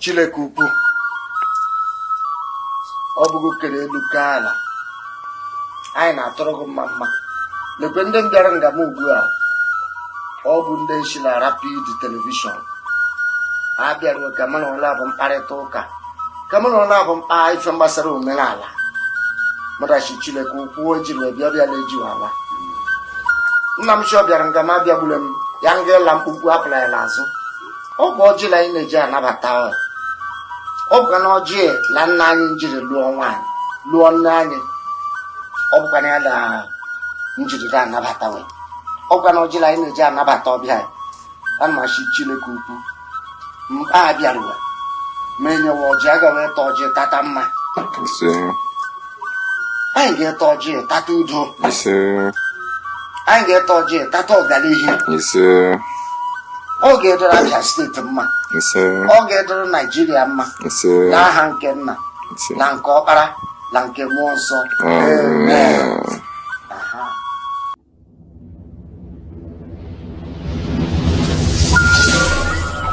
Chilekupu. Obugo kere lukala. Anyị na-atọrọ gị mma. Lekwe ndị bịara nga m ugbu a. Ọ bụ ndị nshi na Rapid Television. Ha bịara ka mana ọla bụ mkparịta ụka. Ka mana ọla bụ mkpa ife gbasara omenala. Madachi Chilekupu ejiri bịa lejiwala. Nna m shọ bịara nga ma bịagbule m ya nga ịla mkpukpu apụla ya n'azụ. Ọ bụ ọjị la anyị na-eji anabata ọ. Ọ bụ na ọjị la nna anyị njiri lụọ nwaanyị, lụọ nne anyị. Ọ bụkwa na ya la njiri ga anabata we. Ọ bụkwa na ọjị la anyị na-eji anabata ọbịa ya. Ana machi Chilekupu. Mkpa abịaruwa. Ma enyewa ọjị aga wee ta ọjị tata mma. Anyị ga-eta ọjị tata udo. Anyị ga-eta ọjị tata ọganihu. Ọ ga-edoro Abia steeti mma. Ọ ga-edoro Nigeria mma. N'aha nke nna na nke ọkpara na nke mmụọ nsọ. Amen.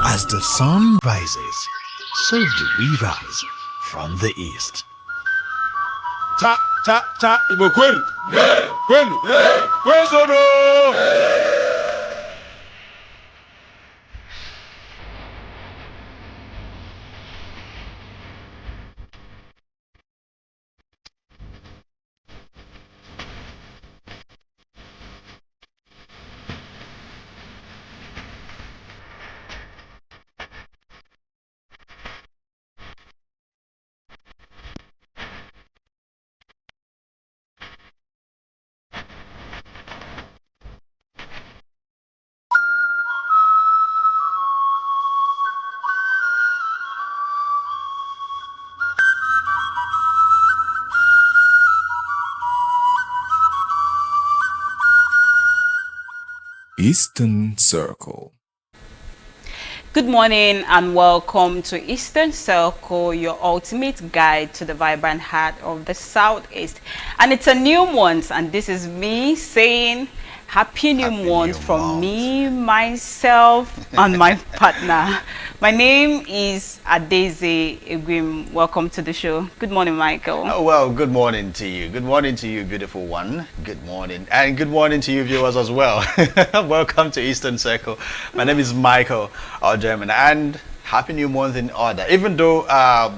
As the sun rises, so do we rise from the east. Igbo kwenu. Kwenu. Eastern Circle. Good morning and welcome to Eastern Circle, your ultimate guide to the vibrant heart of the Southeast. And it's a new month, and this is me saying Happy New Month from me, myself, and my partner. My name is Adeze Egwim. Welcome to the show. Good morning, Michael. Oh, well, good morning to you. Good morning to you, beautiful one. Good morning. And good morning to you, viewers, as well. Welcome to Eastern Circle. My name is Michael, our German, and Happy New Month in order. Even though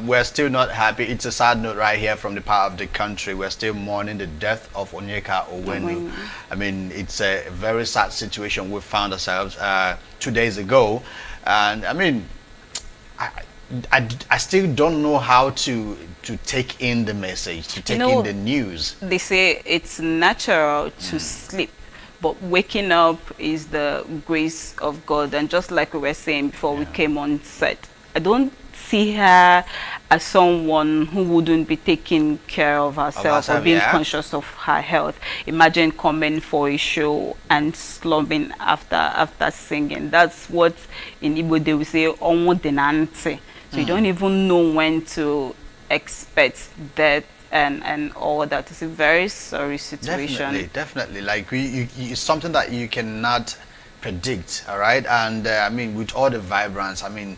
we're still not happy, it's a sad note right here from the part of the country. We're still mourning the death of Onyeka Onwenu. I mean, it's a very sad situation we found ourselves 2 days ago. And I mean, I still don't know how to take in the message, to take in the news. They say it's natural to sleep, but waking up is the grace of God. And just like we were saying before we came on set, I don't see her as someone who wouldn't be taking care of herself or being conscious of her health. Imagine coming for a show and slumping after singing. That's what in Igbo they will say, "Onwo denante." So you don't even know when to expect that and all that. It's a very sorry situation. Definitely. Like it's something that you cannot predict. All right, and I mean, with all the vibrance, I mean,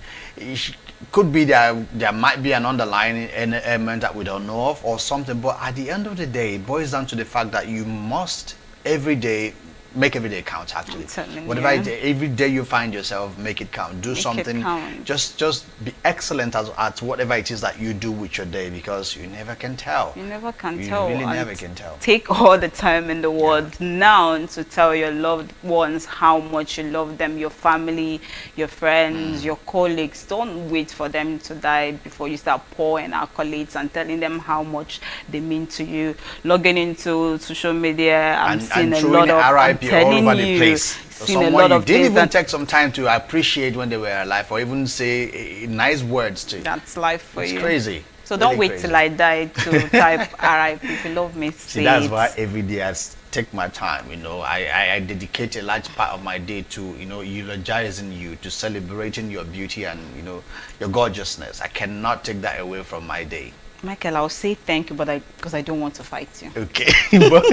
could be there might be an underlying element that we don't know of or something, but at the end of the day, it boils down to the fact that you must every day make every day count. Actually, whatever every day you find yourself, make it count. Do something. Just be excellent at whatever it is that you do with your day, because you never can tell. You never can tell. You really never can tell. Take all the time in the world now to tell your loved ones how much you love them, your family, your friends, your colleagues. Don't wait for them to die before you start pouring accolades and telling them how much they mean to you. Logging into social media, I'm seeing a lot of all over the place. So someone you didn't even take some time to appreciate when they were alive, or even say nice words to you. That's life for you. It's crazy. So don't wait till I die to type RIP. If you love me, see, that's why every day I take my time. You know, I dedicate a large part of my day to, you know, eulogizing you, to celebrating your beauty and, you know, your gorgeousness. I cannot take that away from my day. Michael, I'll say thank you, but because I don't want to fight you. Okay, but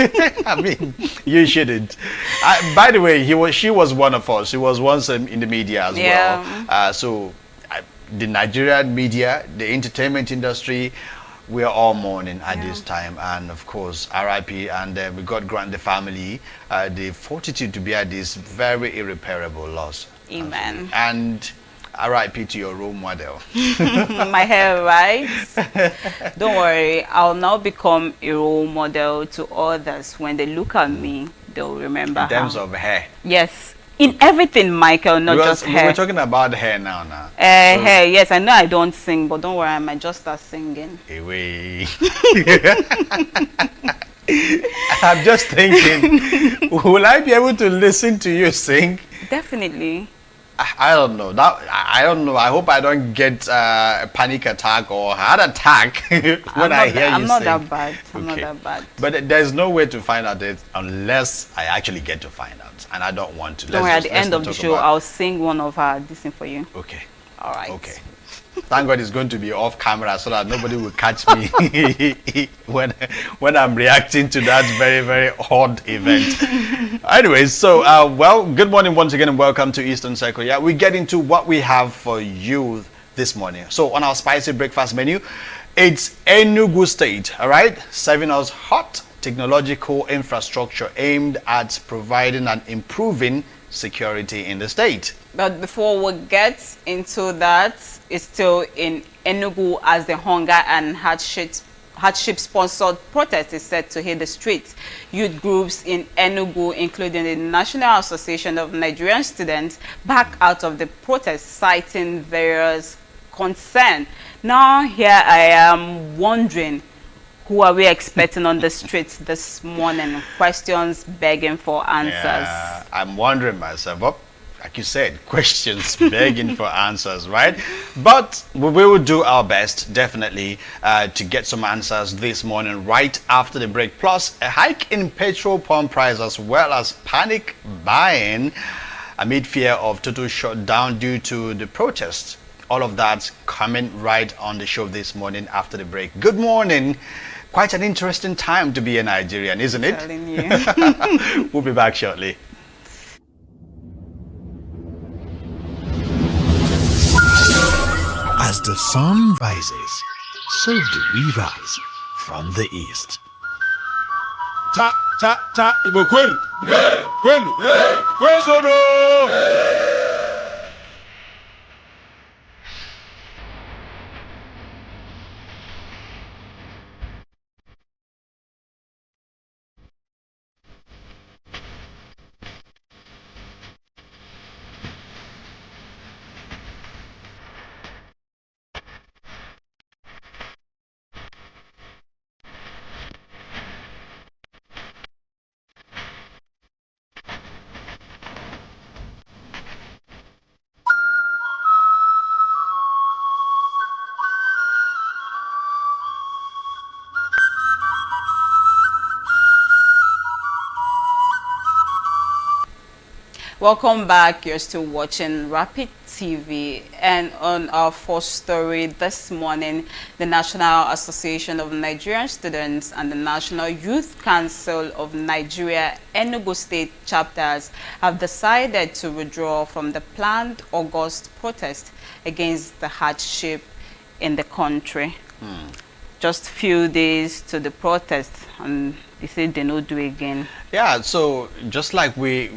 I mean, you shouldn't. By the way, she was one of us. She was once in the media as well. So the Nigerian media, the entertainment industry, we are all mourning at this time, and of course RIP, and we God grant the family the fortitude to bear this very irreparable loss. Amen. And RIP to your role model. My hair, right? Don't worry, I'll now become a role model to others. When they look at me, they'll remember. In terms of hair. Yes, in everything, Michael, not Because just hair. we're talking about hair now. Hair, yes, I know I don't sing, but don't worry, I might just start singing. Away. I'm just thinking, will I be able to listen to you sing? Definitely. I don't know. I don't know. I hope I don't get a panic attack or heart attack when I hear you sing. I'm not that bad. I'm not that bad. But there's no way to find out it unless I actually get to find out, and I don't want to. Don't worry. At the end of the show, I'll sing one of our this thing for you. Okay. All right. Okay. Thank God it's going to be off camera so that nobody will catch me when I'm reacting to that very, very odd event. Anyways, so well, good morning once again and welcome to Eastern Circle. Yeah, we get into what we have for you this morning. So on our spicy breakfast menu, it's Enugu State, all right, serving us hot technological infrastructure aimed at providing and improving security in the state. But before we get into that, it's still in Enugu as the hunger and hardship-sponsored protest is set to hit the streets. Youth groups in Enugu, including the National Association of Nigerian Students, back out of the protest, citing various concerns. Now here I am wondering, who are we expecting on the streets this morning? Questions begging for answers. Yeah, I'm wondering myself. Well, like you said, questions begging for answers, right? But we will do our best, definitely, to get some answers this morning, right after the break. Plus, a hike in petrol pump price, as well as panic buying amid fear of total shutdown due to the protests. All of that coming right on the show this morning after the break. Good morning. Quite an interesting time to be a Nigerian, isn't it? Telling you. We'll be back shortly. As the sun rises, so do we rise from the east. Ta ta ta Igbo kwenu kwenu kwezoro. Welcome back. You're still watching Rapid TV, and on our first story this morning, the National Association of Nigerian Students and the National Youth Council of Nigeria Enugu State chapters have decided to withdraw from the planned August protest against the hardship in the country. Just few days to the protest, and they said they no do again. Yeah, so just like we're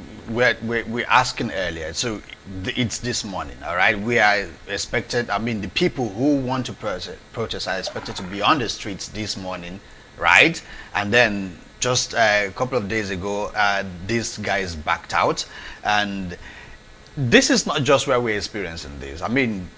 asking earlier, so it's this morning, all right? We are expected, I mean, the people who want to protest are expected to be on the streets this morning, right? And then just a couple of days ago, these guys backed out. And this is not just where we're experiencing this. I mean,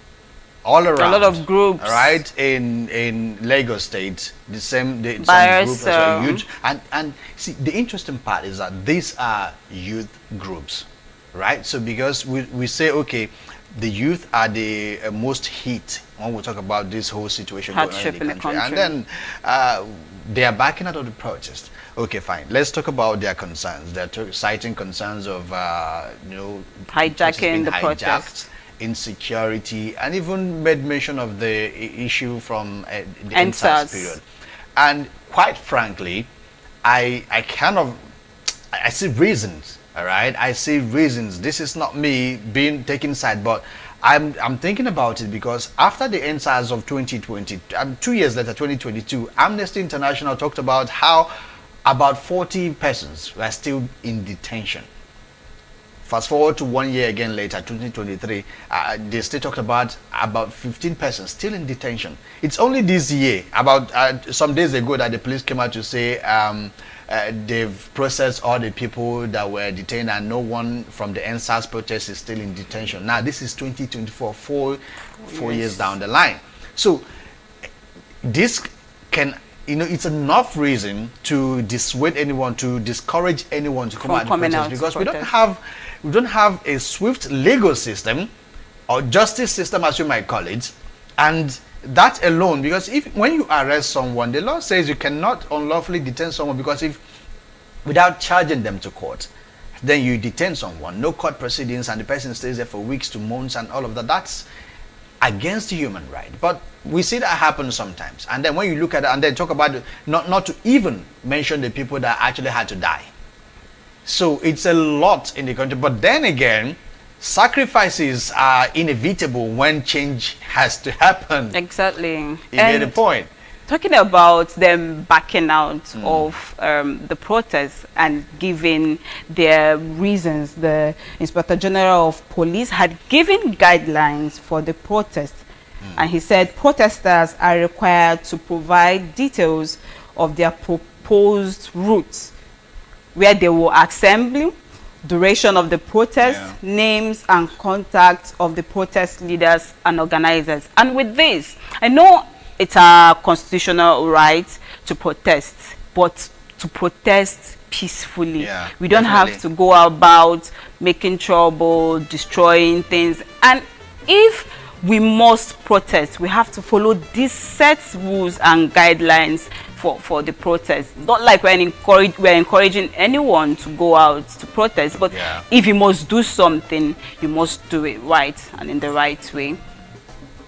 all around, a lot of groups, right? In Lagos State, some groups are huge. And see, the interesting part is that these are youth groups, right? So because we say, okay, the youth are the most hit when we talk about this whole situation going on in the country, and then they are backing out of the protest. Okay, fine. Let's talk about their concerns. They're citing concerns of hijacking the protest, insecurity, and even made mention of the issue from the NSAS period. And quite frankly, I see reasons. All right, I see reasons. This is not me being taking side, but I'm thinking about it because after the NSAS of 2020, 2 years later, 2022, Amnesty International talked about how about 40 persons were still in detention. Fast forward to 1 year again later, 2023, they still talked about 15 persons still in detention. It's only this year, about some days ago, that the police came out to say they've processed all the people that were detained and no one from the NSAS protest is still in detention. Now this is 2024, four years down the line. So this can, it's enough reason to dissuade anyone, to discourage anyone to come out and protest, because we don't have a swift legal system or justice system, as you might call it. And that alone, because when you arrest someone, the law says you cannot unlawfully detain someone, because without charging them to court, then you detain someone, no court proceedings, and the person stays there for weeks to months and all of that. That's against the human right. But we see that happen sometimes. And then when you look at it and then talk about not to even mention the people that actually had to die. So it's a lot in the country. But then again, sacrifices are inevitable when change has to happen. Exactly. You get the point. Talking about them backing out of the protests and giving their reasons, the Inspector General of Police had given guidelines for the protest. And he said protesters are required to provide details of their proposed routes, where they will assemble, duration of the protest, names and contacts of the protest leaders and organizers. And with this, I know it's a constitutional right to protest, but to protest peacefully. Yeah, we don't have to go about making trouble, destroying things. And if we must protest, we have to follow these set rules and guidelines for the protest. Not like we're encouraging anyone to go out to protest, but if you must do something, you must do it right and in the right way.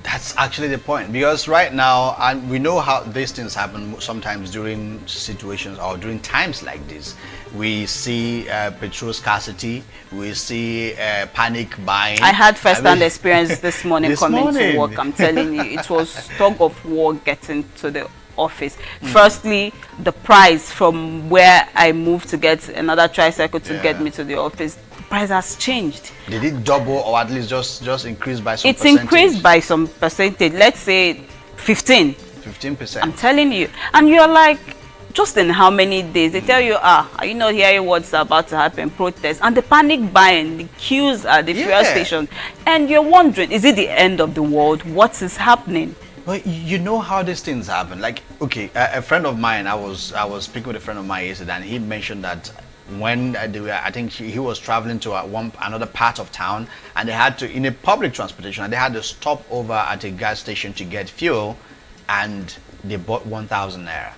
That's actually the point, because right now, and we know how these things happen sometimes during situations or during times like this. We see petrol scarcity, we see panic buying. I had first-hand experience this morning coming to work. I'm telling you, it was tug of war getting to the office. Firstly, the price from where I moved to get another tricycle to get me to the office, the price has changed. Did it double or at least just increase by some it's percentage? Increased by some percentage, let's say 15%. I'm telling you. And you're like, just in how many days? They tell you, are you not hearing what's about to happen? Protest. And the panic buying, the queues at the fuel station. And you're wondering, is it the end of the world? What is happening? Well, you know how these things happen. Like, okay, a friend of mine, I was speaking with a friend of mine yesterday, and he mentioned that when they were, I think he was traveling to another part of town, and they had to, in a public transportation, and they had to stop over at a gas station to get fuel, and they bought 1,000 naira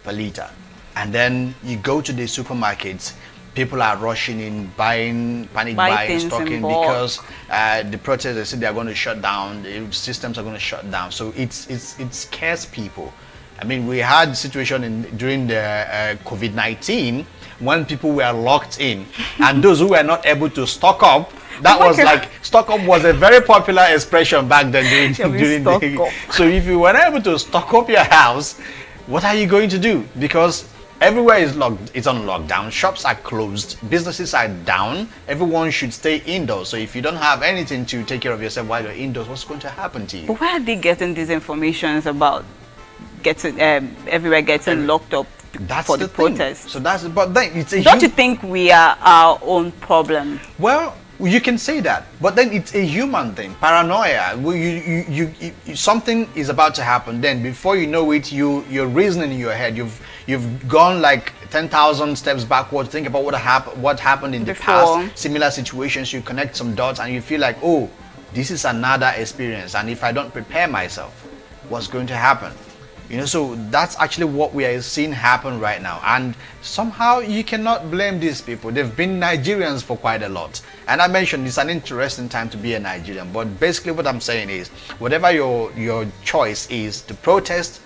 per liter. And then you go to the supermarkets, people are rushing in, panic buying, stocking, because the protest, they said they are going to shut down, the systems are going to shut down. So it scares people. I mean, we had a situation during the COVID-19 when people were locked in, and those who were not able to stock up, that was like, stock up was a very popular expression back then during the, so if you were not able to stock up your house, what are you going to do? Because everywhere is locked, it's on lockdown, shops are closed, businesses are down, everyone should stay indoors. So if you don't have anything to take care of yourself while you're indoors, what's going to happen to you? But where are they getting these informations about getting everywhere getting locked up for the protest? So that's, but then it's a don't you think we are our own problem? Well, you can say that, but then it's a human thing. Paranoia. Something is about to happen. Then before you know it, you're reasoning in your head. You've gone like 10,000 steps backward. Think about what happened in the past. Similar situations. You connect some dots, and you feel like, oh, this is another experience. And if I don't prepare myself, what's going to happen? You know, so that's actually what we are seeing happen right now. And somehow you cannot blame these people. They've been Nigerians for quite a lot. And I mentioned it's an interesting time to be a Nigerian. But basically what I'm saying is, whatever your choice is to protest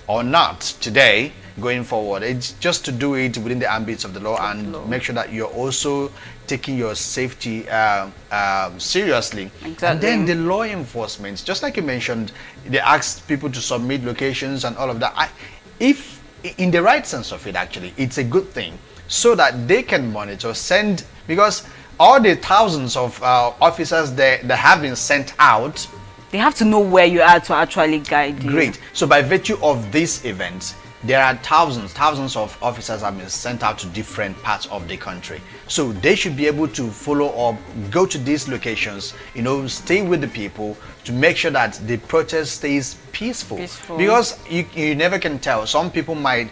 or not today, going forward. It's just to do it within the ambits of the law and make sure that you're also taking your safety seriously. Exactly. And then the law enforcement, just like you mentioned, they ask people to submit locations and all of that. If in the right sense of it, actually, it's a good thing, so that they can monitor, send, because all the thousands of officers that have been sent out, they have to know where you are to actually guide you. Great. So by virtue of this event, there are thousands of officers have been sent out to different parts of the country. So they should be able to follow up, go to these locations, you know, stay with the people to make sure that the protest stays peaceful. Because you never can tell. Some people might,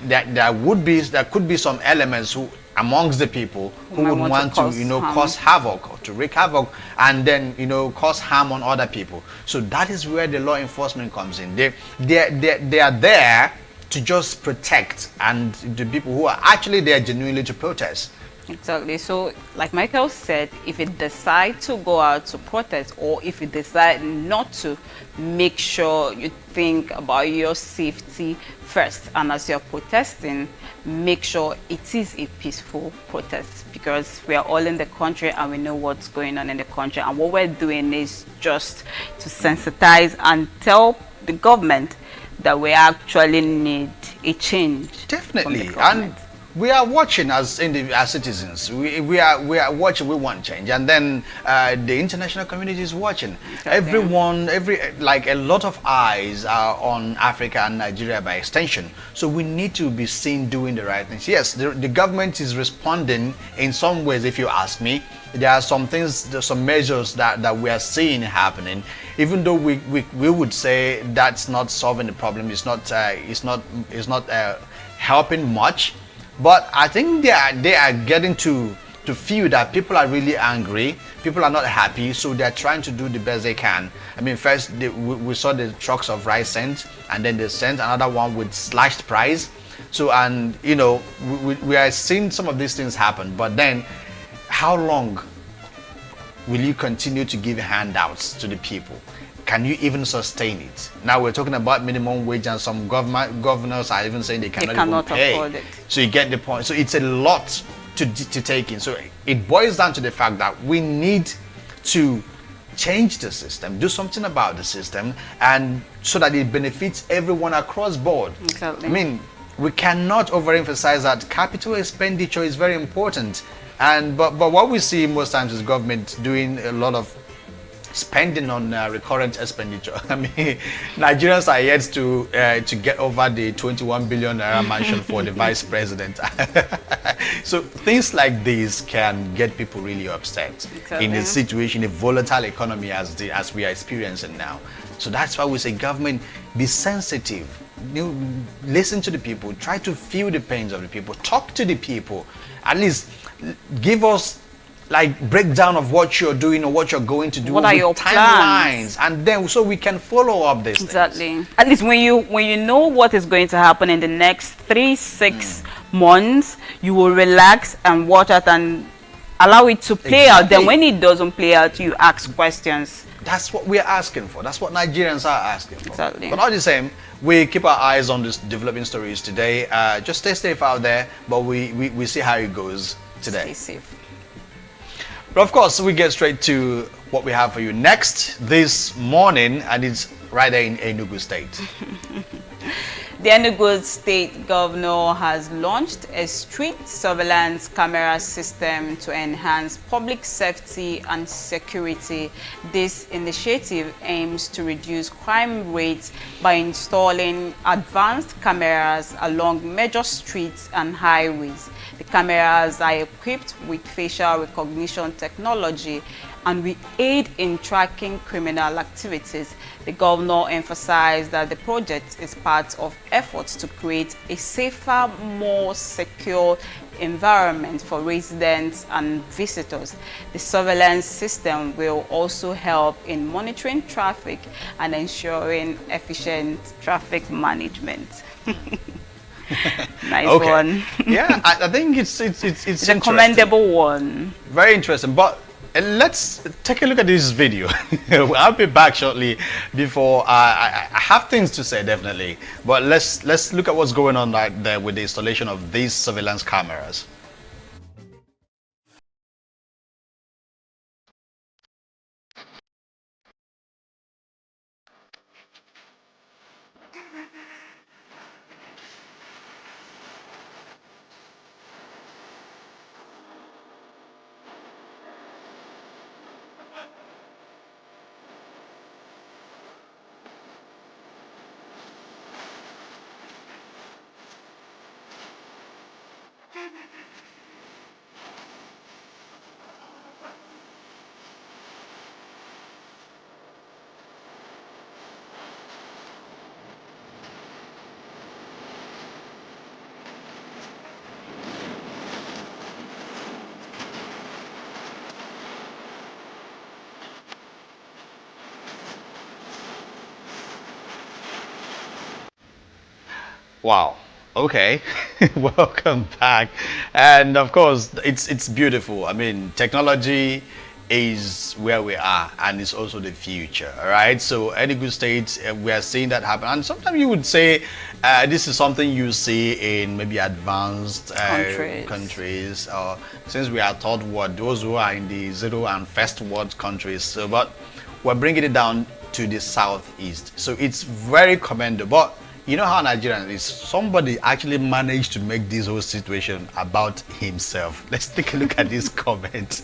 there could be some elements who amongst the people who would want to cause havoc, or to wreak havoc, and then cause harm on other people. So that is where the law enforcement comes in. They are there to just protect, and the people who are actually there genuinely to protest. Exactly. So like Michael said, if you decide to go out to protest, or if you decide not to, make sure you think about your safety first, and as you're protesting, make sure it is a peaceful protest, because we are all in the country and we know what's going on in the country, and what we're doing is just to sensitize and tell the government that we actually need a change. Definitely. And we are watching as citizens. We are watching. We want change, and then the international community is watching. Exactly. Like a lot of eyes are on Africa and Nigeria by extension. So we need to be seen doing the right things. Yes, the government is responding in some ways. If you ask me, there are some things, there's some measures that we are seeing happening. Even though we would say that's not solving the problem. It's not helping much. But I think they are getting to feel that people are really angry, people are not happy, so they're trying to do the best they can. I mean, first we saw the trucks of rice sent, and then they sent another one with slashed price. So, and we are seeing some of these things happen. But then, how long will you continue to give handouts to the people? Can you even sustain it? Now we're talking about minimum wage, and some governors are even saying they cannot even pay. Afford it. So you get the point. So it's a lot to take in. So it boils down to the fact that we need to change the system, do something about the system, and so that it benefits everyone across board. Exactly. I mean, we cannot overemphasize that capital expenditure is very important. But what we see most times is government doing a lot of spending on recurrent expenditure. I mean, Nigerians are yet to get over the 21 billion naira mansion for the vice president. So things like this can get people really upset. Exactly. In a situation, a volatile economy as we are experiencing now. So that's why we say, government, be sensitive. Listen to the people. Try to feel the pains of the people. Talk to the people. At least give us breakdown of what you're doing or what you're going to do. What are your timelines, and then so we can follow up this. Exactly. Things. At least when you know what is going to happen in the next 3-6 months, you will relax and watch it and allow it to play out. Then when it doesn't play out, you ask questions. That's what we're asking for. That's what Nigerians are asking for. Exactly. But all the same, we keep our eyes on these developing stories today. Just stay safe out there, but we see how it goes today. Stay safe. But of course, we get straight to what we have for you next this morning, and it's right there in Enugu State. The Enugu State Governor has launched a street surveillance camera system to enhance public safety and security. This initiative aims to reduce crime rates by installing advanced cameras along major streets and highways. The cameras are equipped with facial recognition technology and will aid in tracking criminal activities. The governor emphasized that the project is part of efforts to create a safer, more secure environment for residents and visitors. The surveillance system will also help in monitoring traffic and ensuring efficient traffic management. Nice one. Yeah, I think it's a commendable one. Very interesting. But let's take a look at this video. I'll be back shortly. Before I have things to say, definitely, but let's look at what's going on right there with the installation of these surveillance cameras. Wow. Okay. Welcome back. And of course, it's beautiful. I mean, technology is where we are, and it's also the future. All right. So Enugu State, we are seeing that happen. And sometimes you would say this is something you see in maybe advanced countries, or since we are taught what those who are in the zero and first world countries. So, but we're bringing it down to the southeast. So it's very commendable. But you know how Nigerian is. Somebody actually managed to make this whole situation about himself. Let's take a look at this comment.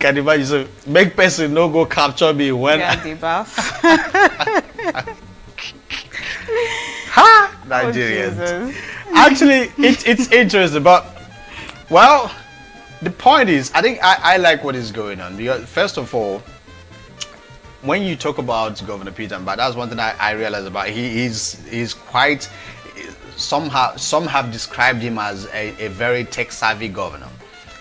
Can you imagine? So, make person no go capture me when the bath. Ha! Nigerians. Actually, it's interesting, but well, the point is, I think I like what is going on because first of all, when you talk about Governor Peter, but that's one thing I realize about he's quite some have described him as a very tech savvy governor,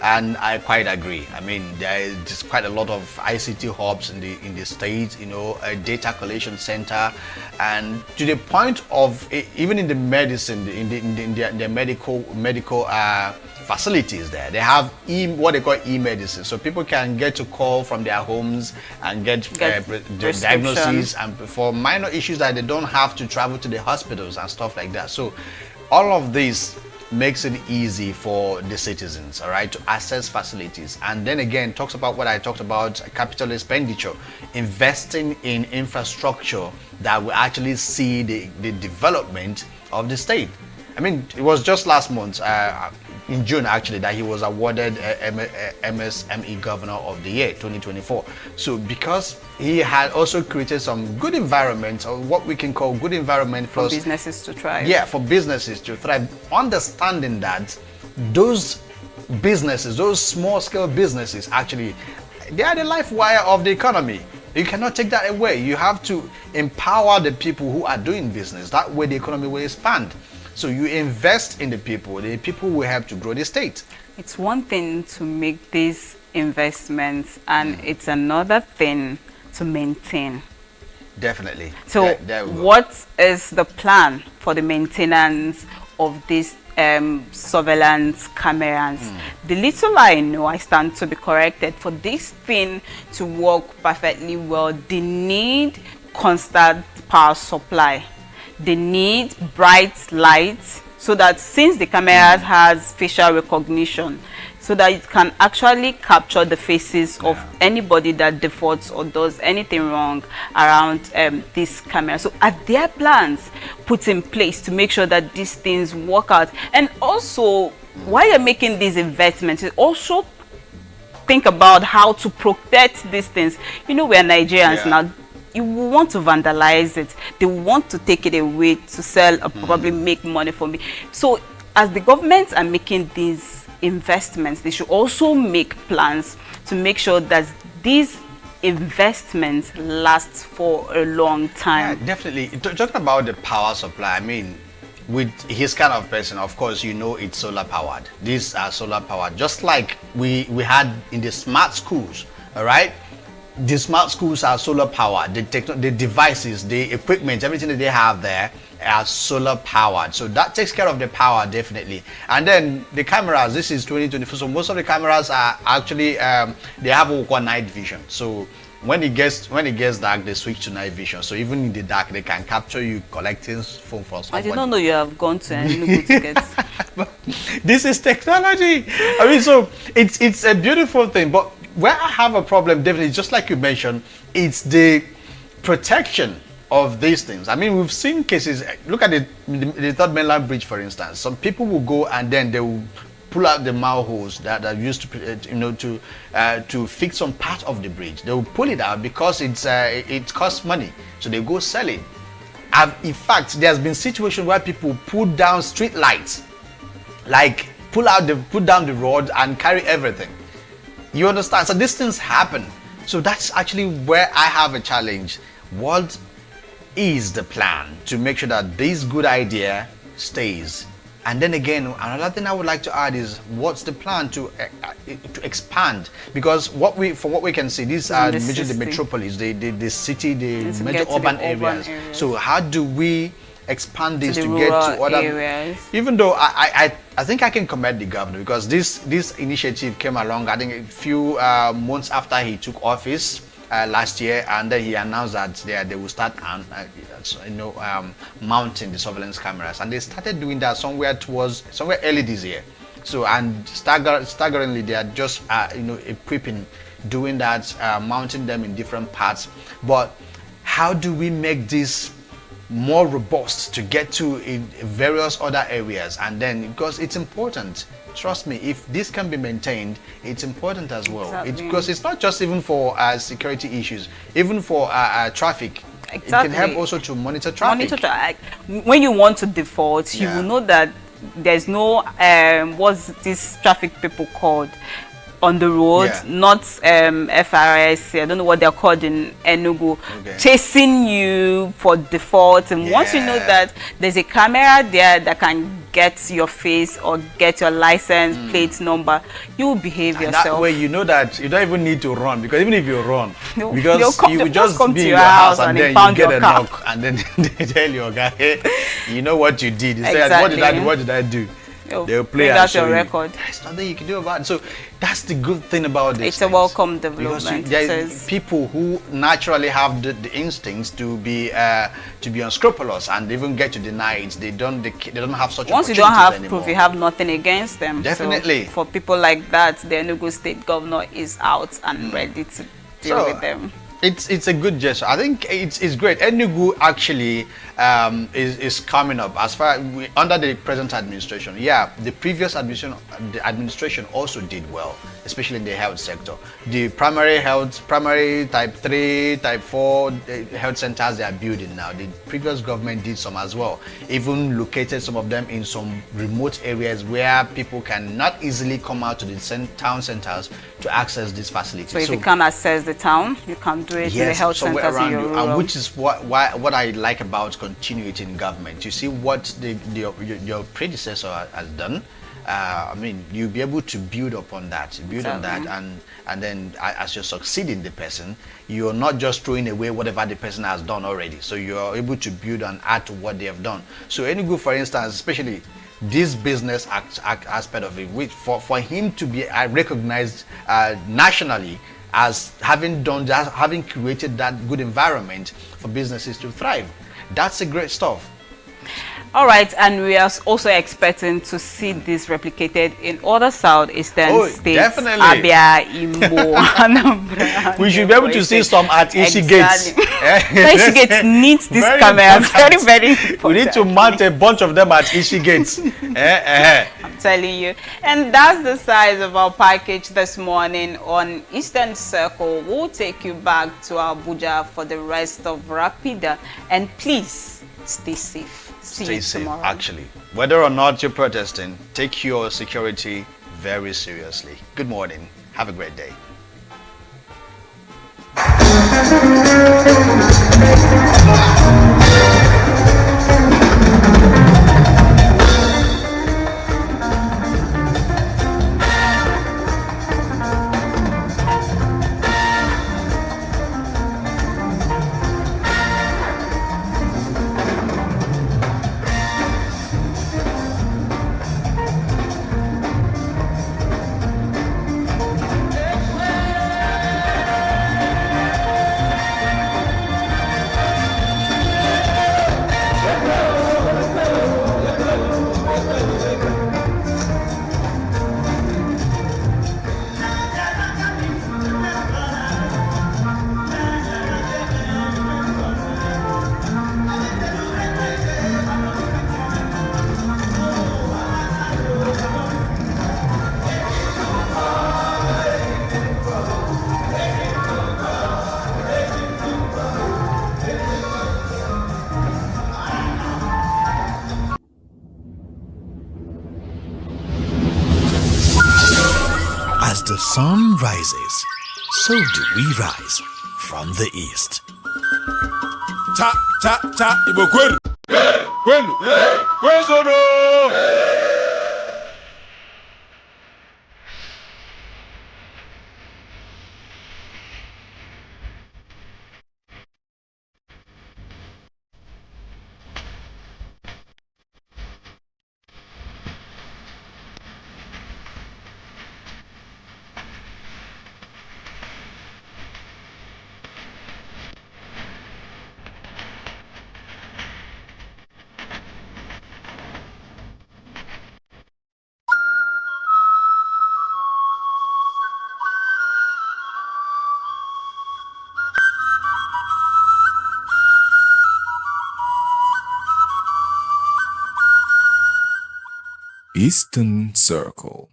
and I quite agree. I mean, there is just quite a lot of ICT hubs in the state, you know, a data collection center, and to the point of even in the medicine, in their medical facilities there. They have what they call e-medicine, so people can get to call from their homes and get diagnoses, and for minor issues that they don't have to travel to the hospitals and stuff like that. So all of this makes it easy for the citizens, all right, to access facilities. And then again, talks about what I talked about, capital expenditure, investing in infrastructure that will actually see the development of the state. I mean, it was just last month, in June actually, that he was awarded MSME Governor of the Year 2024. So because he had also created some good environment, or what we can call good environment for businesses to thrive. Yeah, for businesses to thrive. Understanding that those businesses, those small scale businesses, actually, they are the life wire of the economy. You cannot take that away. You have to empower the people who are doing business. That way the economy will expand. So you invest in the people will help to grow the state. It's one thing to make these investments, and it's another thing to maintain. Definitely. So what is the plan for the maintenance of these surveillance cameras? The little I know, I stand to be corrected, for this thing to work perfectly well, they need constant power supply. They need bright lights, so that since the cameras has facial recognition, so that it can actually capture the faces of anybody that defaults or does anything wrong around this camera. So are there plans put in place to make sure that these things work out? And also, while you're making these investments, you also think about how to protect these things. You know, we're Nigerians now. You want to vandalize it. They want to take it away to sell or probably make money for me. So as the governments are making these investments, they should also make plans to make sure that these investments last for a long time. Yeah, definitely. Talking about the power supply, I mean, with his kind of person, of course, you know, it's solar powered. These are solar powered, just like we had in the smart schools, all right? the smart schools are solar powered. The devices, the equipment, everything that they have there are solar powered. So that takes care of the power definitely. And then the cameras. This is 2024. So most of the cameras are actually they have what we call night vision. So when it gets dark, they switch to night vision. So even in the dark, they can capture you collecting phone from somebody. I did not know you have gone to Enugu to get. This is technology. I mean, so it's a beautiful thing. But where I have a problem, definitely, just like you mentioned, it's the protection of these things. I mean, we've seen cases. Look at the Third Mainland Bridge, for instance. Some people will go and then they will pull out the manholes that are used to to fix some part of the bridge. They will pull it out because it costs money, so they go sell it. In fact, there's been situations where people put down street lights, like put down the rod and carry everything. You understand? So these things happen. So that's actually where I have a challenge. What is the plan to make sure that this good idea stays? And then again, another thing I would like to add is, what's the plan to expand? Because from what we can see, these are major the metropolis, the city, the major urban areas. So how do we expand this to get to other areas? Even though I think I can commend the governor, because this initiative came along, I think, a few months after he took office last year, and then he announced that they will start mounting the surveillance cameras, and they started doing that somewhere early this year. So, and staggeringly, they are just equipping, doing that, mounting them in different parts. But how do we make this more robust to get to in various other areas? And then, because it's important, trust me, if this can be maintained, it's important as well. Exactly. Because it's not just even for security issues, even for traffic. Exactly. It can help also to monitor traffic. When you want to default, you Yeah. will know that there's no what's this traffic people called on the road, Yeah. not FRS, I don't know what they're called in Enugu, Okay. chasing you for default. And once you know Yeah. that there's a camera there that can get your face or get your license plate number, you will behave And yourself. that way, you know that you don't even need to run, because even if you run, They'll because come- you they'll will just come be to in your your house house and and then they you found get your a car. knock, and then they tell your guy, hey, you know what you did. You say, Exactly. what did I do? What did I do? They'll They'll play bring and out show your you. record. There's nothing you can do about it. So that's the good thing about this. It's a welcome development. There It are is. people who naturally have the instincts to be unscrupulous and even get to deny it. They don't have such. Once you don't have anymore. proof, you have nothing against them. Definitely. So for people like that, the Enugu State governor is out and ready to deal with them. It's a good gesture. I think it's great. Enugu actually is coming up as far under the present administration. Yeah, the previous administration also did well, especially in the health sector. The primary type 3, type 4 health centers they are building now. The previous government did some as well. Even located some of them in some remote areas where people can not easily come out to the town centers to access these facilities. So if you can't access the town, you can do it in the health somewhere centers in around your you, rural. and which is what I like about continuity in government. You see what your predecessor has done. I mean, you'll be able to build upon that, and then as you're succeeding the person, you're not just throwing away whatever the person has done already. So you're able to build and add to what they have done. So Enugu, for instance, especially this business aspect of it, which for him to be recognized nationally as having created that good environment for businesses to thrive, that's a great stuff. All right, and we are also expecting to see this replicated in other southeastern states, definitely. Abia, Imo, Anambra. We should be able to see some at Ishi Gates. Ishi Gates needs this Very camera. important. Very important. We need to mount a bunch of them at Ishi Gates. I'm telling you. And that's the size of our package this morning on Eastern Circle. We'll take you back to Abuja for the rest of Rapida. And please, stay safe. Stay safe, actually. Whether or not you're protesting, take your security very seriously. Good morning. Have a great day. rises, so do we rise from the east. Cha cha cha Igbo kwenu. Kwenu. Kwesoro. Eastern Circle.